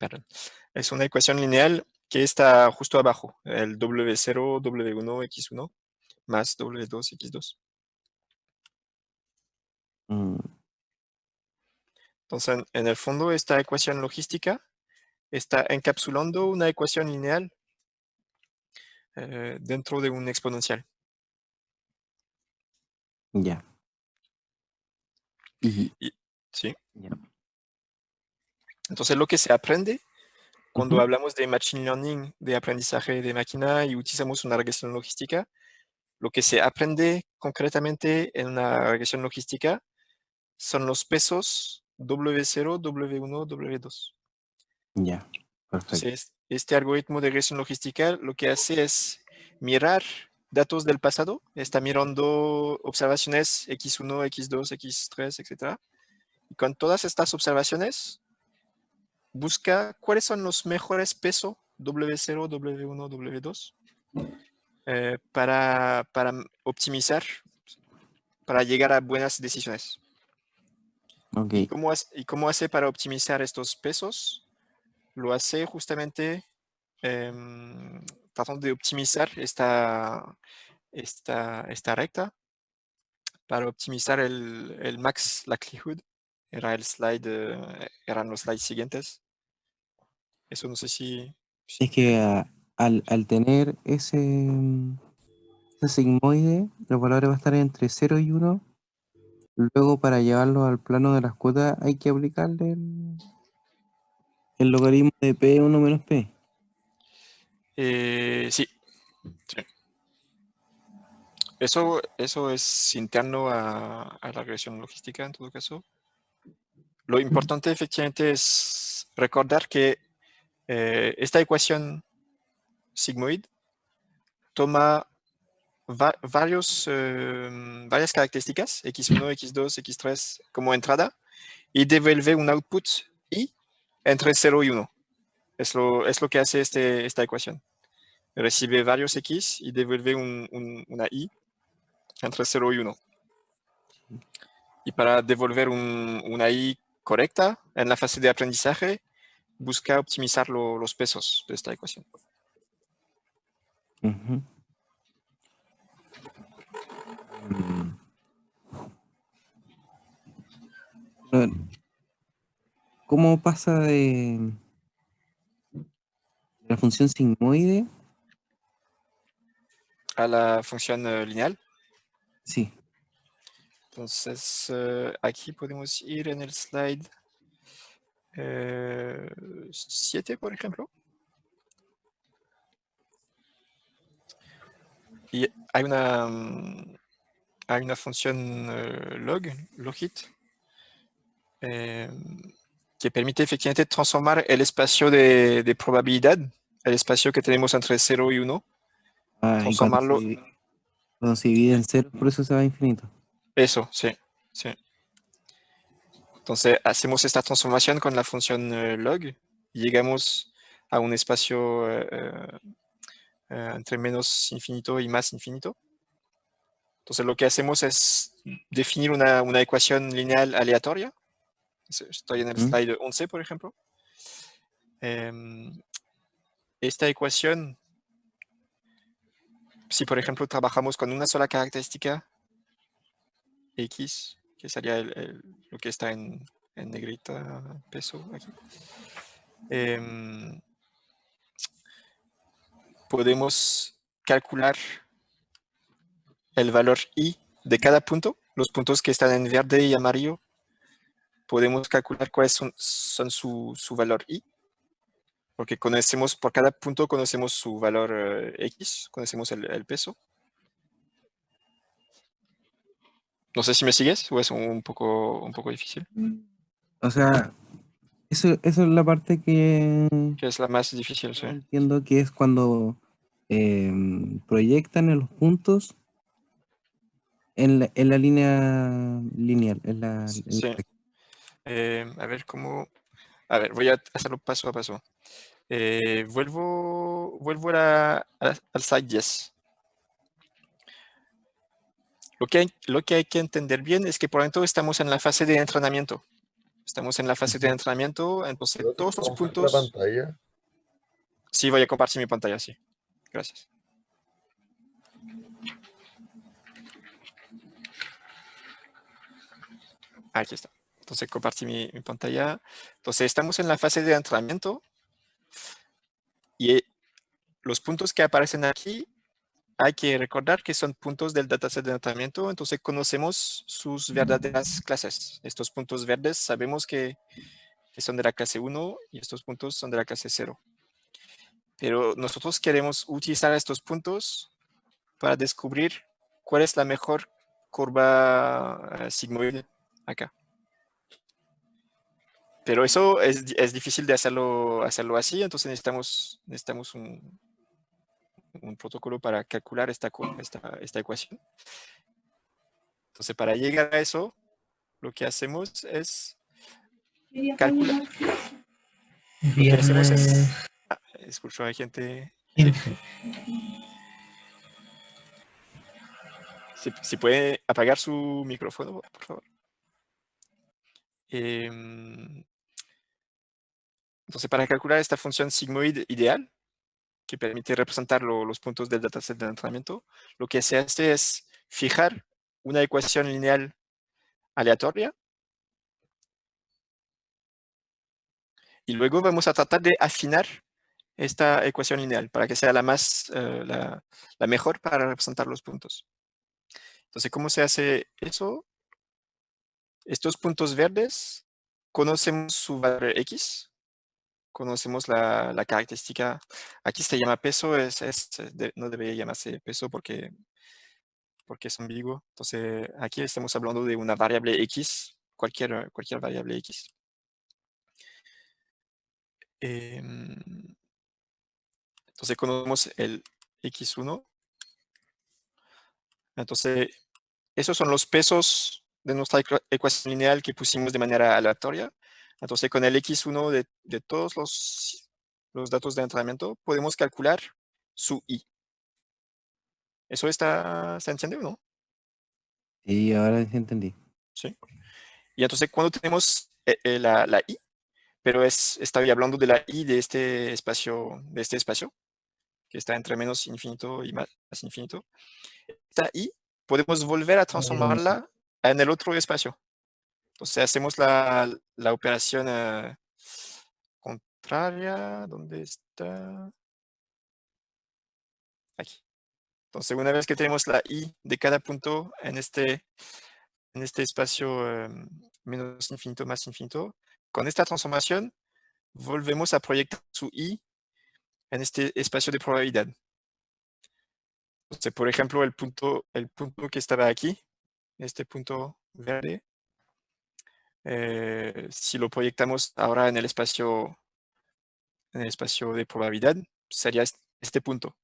perdón, es una ecuación lineal que está justo abajo, el W0, W1, X1, más W2, X2. Mm, Entonces, en el fondo, esta ecuación logística está encapsulando una ecuación lineal dentro de un exponencial. ya. Y, Y, ¿sí? ya. Entonces, lo que se aprende cuando Ujú, hablamos de machine learning, de aprendizaje de máquina y utilizamos una regresión logística, lo que se aprende concretamente en una regresión logística son los pesos W0, W1, W2. ya, perfecto. Entonces, este algoritmo de regresión logística lo que hace es mirar datos del pasado, está mirando observaciones X1, X2, X3, etc. Y con todas estas observaciones, busca cuáles son los mejores pesos W0, W1, W2 para optimizar, para llegar a buenas decisiones. Ok. ¿Y cómo hace para optimizar estos pesos? Lo hace justamente tratando de optimizar esta recta para optimizar el max likelihood. Eran los slides siguientes. Eso no sé si Es que al tener ese sigmoide, los valores va a estar entre 0 y 1. Luego, para llevarlo al plano de las cuotas, hay que aplicarle el logaritmo de P1 menos P. sí, sí. Eso es interno a la regresión logística en todo caso. Lo importante efectivamente es recordar que esta ecuación sigmoid toma varias características, X1, X2, X3 como entrada, y devuelve un output I entre 0 y 1. Es lo que hace esta ecuación. Recibe varios X y devuelve una I entre 0 y 1. Y para devolver una I correcta en la fase de aprendizaje, busca optimizar los pesos de esta ecuación. Ujú. Mm, pero, ¿cómo pasa de la función sigmoide? A la función lineal. Sí, Entonces, aquí podemos ir en el slide 7, por ejemplo. Y hay una función logit, eh, que permite efectivamente transformar el espacio de probabilidad, el espacio que tenemos entre 0 y 1, y transformarlo. cuando se divide en cero, por eso se va a infinito. Eso, sí, sí. Entonces hacemos esta transformación con la función log y llegamos a un espacio entre menos infinito y más infinito. Entonces lo que hacemos es definir una ecuación lineal aleatoria. Estoy en el ¿Mm? slide 11, por ejemplo. Esta ecuación, si por ejemplo trabajamos con una sola característica, X, que sería lo que está en negrita peso aquí, podemos calcular el valor I de cada punto, los puntos que están en verde y amarillo, podemos calcular cuáles son su valor I, porque conocemos, por cada punto conocemos su valor X, conocemos el peso. No sé si me sigues o es un poco difícil, O sea, eso es la parte que que es la más difícil, sí. no entiendo, que es cuando proyectan en los puntos en la línea lineal, en la Sí. recta. A ver cómo. A ver, voy a hacerlo paso a paso. Vuelvo al slide 10. Lo que hay que entender bien es que por ejemplo estamos en la fase de entrenamiento. Estamos en la fase de entrenamiento, entonces ¿No todos tienes los compartir la puntos... pantalla? Sí, voy a compartir mi pantalla, sí. Gracias. Aquí está. Entonces compartí mi pantalla. Entonces estamos en la fase de entrenamiento y los puntos que aparecen aquí hay que recordar que son puntos del dataset de entrenamiento, entonces conocemos sus verdaderas clases. Estos puntos verdes sabemos que son de la clase 1 y estos puntos son de la clase 0. Pero nosotros queremos utilizar estos puntos para descubrir cuál es la mejor curva sigmoide acá. Pero eso es difícil de hacerlo así, entonces necesitamos un protocolo para calcular esta ecuación. Entonces, para llegar a eso, lo que hacemos es calcular. Lo que hacemos es... escucho a gente... Si puede apagar su micrófono, por favor. Entonces, para calcular esta función sigmoide ideal, que permite representar los puntos del dataset de entrenamiento, lo que se hace es fijar una ecuación lineal aleatoria y luego vamos a tratar de afinar esta ecuación lineal para que sea la mejor para representar los puntos. Entonces, ¿cómo se hace eso? Estos puntos verdes, conocemos su valor X, conocemos la característica, aquí se llama peso, no debería llamarse peso porque es ambiguo. Entonces, aquí estamos hablando de una variable X, cualquier variable X. Entonces, conocemos el X1. Entonces, esos son los pesos de nuestra ecuación lineal que pusimos de manera aleatoria. Entonces, con el X1 de todos los datos de entrenamiento, podemos calcular su I. ¿Eso se entiende o no? Sí, ahora sí entendí. Sí. Y entonces, cuando tenemos la I, pero estoy hablando de la I de este espacio, que está entre menos infinito y más infinito. Esta I podemos volver a transformarla en el otro espacio. Entonces hacemos la operación contraria. ¿Dónde está? Aquí. Entonces, una vez que tenemos la I de cada punto en este espacio menos infinito, más infinito, con esta transformación volvemos a proyectar su I en este espacio de probabilidad. Entonces, por ejemplo, el punto que estaba aquí, este punto verde, si lo proyectamos ahora en el espacio de probabilidad, sería este punto.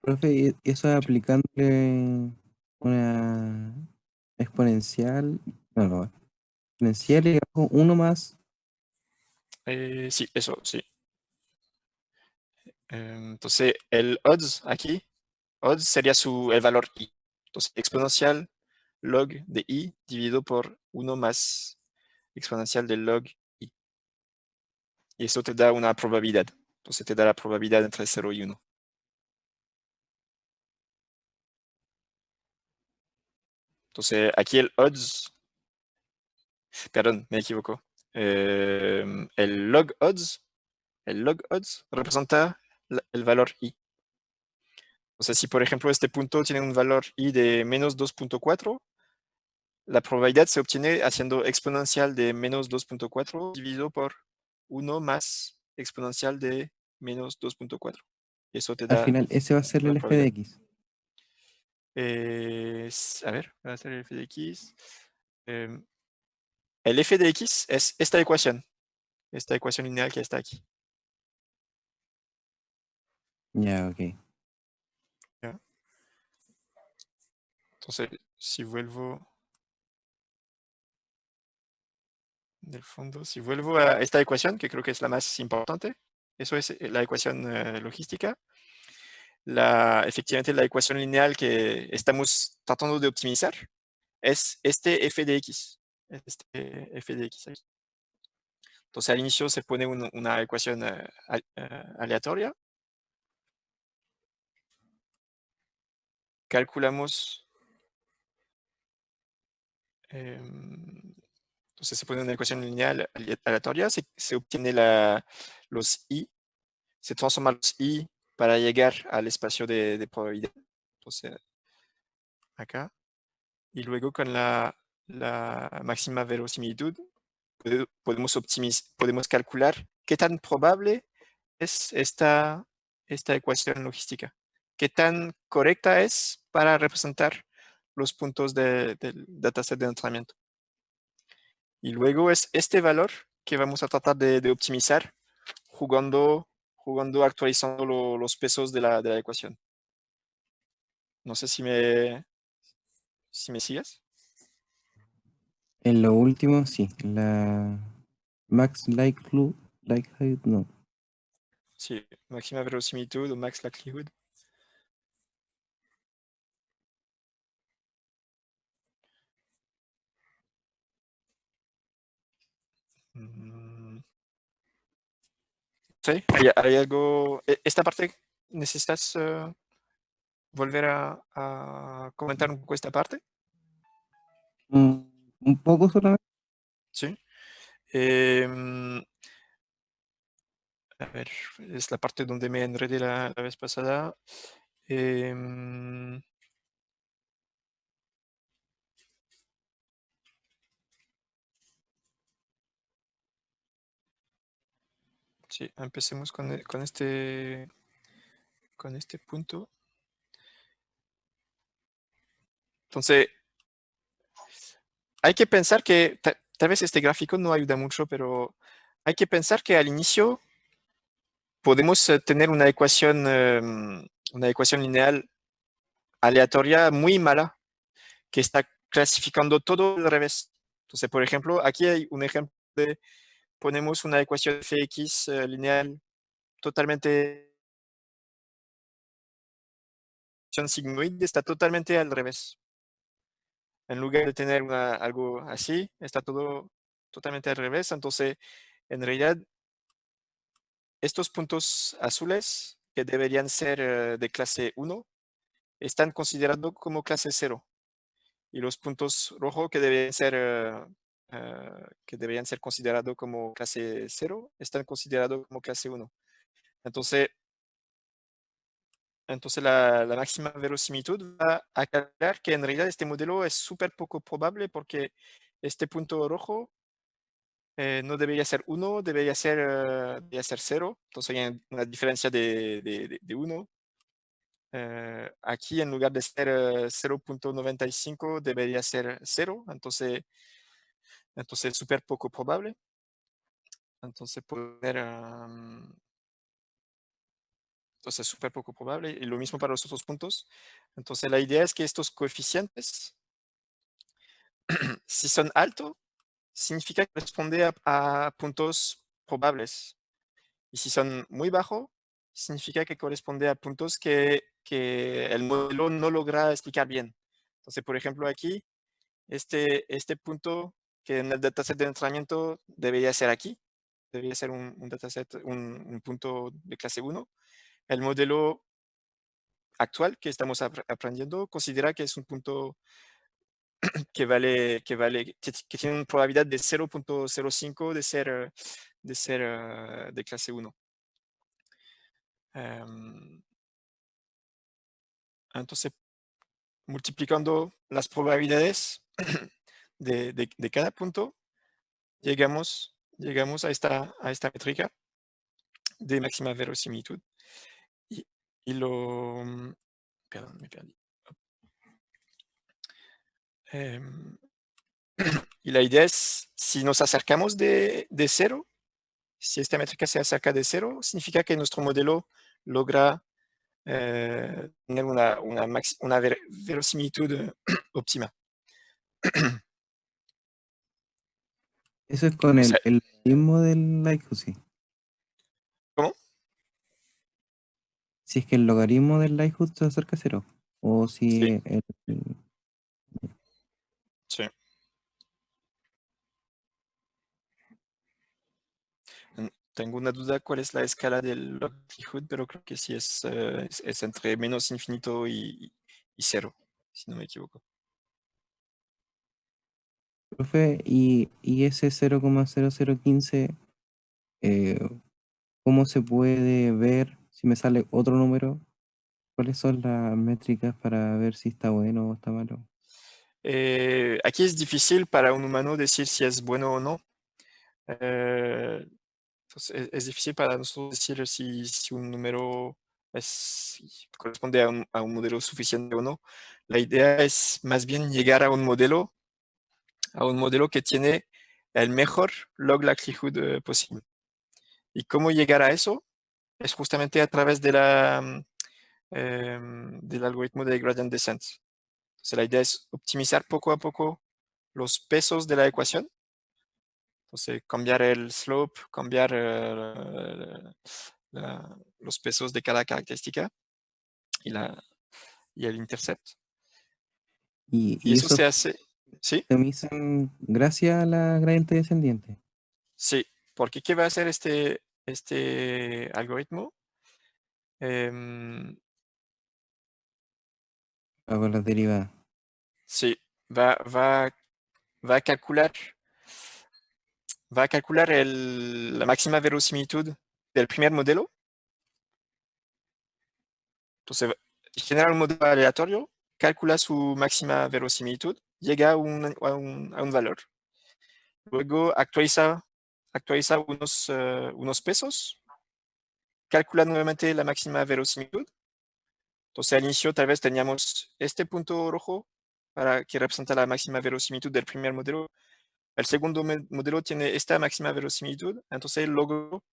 Profe, ¿y eso es aplicándole una exponencial? No, exponencial y abajo uno más. Sí, eso, sí. Entonces, el odds aquí, odds sería el valor i. Entonces, exponencial log de i dividido por 1 más exponencial del log i. Y eso te da una probabilidad. Entonces, te da la probabilidad entre 0 y 1. Entonces, aquí el odds, perdón, me equivoco. El log odds representa el valor i. O sea, si por ejemplo este punto tiene un valor i de menos 2.4, la probabilidad se obtiene haciendo exponencial de menos 2.4 dividido por 1 más exponencial de menos 2.4. Eso te Al da final, ese va a ser una el f de probabilidad. x. A ver, va a ser el f de x. El f de x es esta ecuación lineal que está aquí. Ya, ok. ¿Ya? Entonces, si vuelvo del fondo, si vuelvo a esta ecuación, que creo que es la más importante, eso es la ecuación logística. Efectivamente, la ecuación lineal que estamos tratando de optimizar es este f de x. este f de x aquí. Entonces al inicio se pone una ecuación aleatoria. Calculamos, entonces se pone una ecuación lineal aleatoria, se obtiene los i, se transforma los i para llegar al espacio de probabilidad. Entonces, acá. Y luego con la máxima verosimilitud podemos calcular qué tan probable es esta ecuación logística, qué tan correcta es para representar los puntos del dataset de entrenamiento. Y luego es este valor que vamos a tratar de optimizar jugando, actualizando los pesos de la ecuación. No sé si me sigues. En lo último, sí, la max likelihood, no. Sí, máxima verosimilitud o max likelihood. Sí, hay algo. Esta parte, ¿necesitas volver a comentar un poco esta parte? Un poco solamente. Sí. A ver, es la parte donde me enredé la vez pasada. Sí, empecemos con este punto. Entonces, hay que pensar que tal vez este gráfico no ayuda mucho, pero hay que pensar que al inicio podemos tener una ecuación lineal aleatoria muy mala que está clasificando todo al revés. Entonces, por ejemplo, aquí hay un ejemplo de ponemos una ecuación fx lineal totalmente sigmoide, está totalmente al revés. En lugar de tener algo así, está todo totalmente al revés. Entonces, en realidad, estos puntos azules que deberían ser de clase 1 están considerados como clase 0. Y los puntos rojos que deberían ser considerados como clase 0 están considerados como clase 1. Entonces la máxima verosimilitud va a aclarar que en realidad este modelo es súper poco probable porque este punto rojo no debería ser 1, debería ser 0. Entonces hay una diferencia de 1. Aquí en lugar de ser 0.95 debería ser 0. Entonces es súper poco probable. Entonces entonces es súper poco probable. Y lo mismo para los otros puntos. Entonces la idea es que estos coeficientes, si son altos, significa que corresponde a puntos probables. Y si son muy bajos, significa que corresponde a puntos que el modelo no logra explicar bien. Entonces, por ejemplo, aquí, este punto que en el dataset de entrenamiento debería ser aquí, debería ser un dataset, un punto de clase 1. El modelo actual que estamos aprendiendo considera que es un punto que tiene una probabilidad de 0.05 de ser de clase 1. Entonces, multiplicando las probabilidades de cada punto, llegamos a esta métrica de máxima verosimilitud. Y, y lo... Perdón, me perdí. Y la idea es, si nos acercamos de 0, si esta métrica se acerca de 0, significa que nuestro modelo logra tener una verosimilitud óptima. Eso es con O sea, el logaritmo del likelihood, sí. ¿cómo? Si es que el logaritmo del likelihood se acerca a 0. O si Sí, el- sí. tengo una duda cuál es la escala del likelihood, pero creo que sí es entre menos infinito y cero, si no me equivoco. Profe, y ese 0,0015, eh, ¿cómo se puede ver si me sale otro número? ¿Cuáles son las métricas para ver si está bueno o está malo? Aquí es difícil para un humano decir si es bueno o no. Entonces es difícil para nosotros decir si un número corresponde a un modelo suficiente o no. La idea es más bien llegar a un modelo que tiene el mejor log likelihood posible. ¿Y cómo llegar a eso? Es justamente a través del algoritmo de gradient descent. Entonces la idea es optimizar poco a poco los pesos de la ecuación. Entonces cambiar el slope, cambiar los pesos de cada característica y, y el intercept. Y Y eso eso se hace, ¿sí? se optimizan gracias a la gradiente descendiente. Sí, porque ¿qué va a hacer este algoritmo? Em, Con las derivadas. sí, va, va, va a calcular, va a calcular la máxima verosimilitud del primer modelo. Entonces, genera un modelo aleatorio, calcula su máxima verosimilitud, llega a un valor. Luego actualiza unos pesos, calcula nuevamente la máxima verosimilitud. Entonces, al inicio tal vez teníamos este punto rojo para que representa la máxima verosimilitud del primer modelo. El segundo modelo tiene esta máxima verosimilitud. Entonces, luego,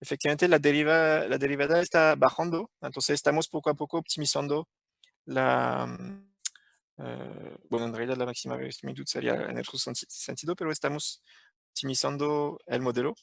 efectivamente, la derivada está bajando. Entonces, estamos poco a poco optimizando la... bueno, en realidad la máxima verosimilitud sería en otro sentido, pero estamos optimizando el modelo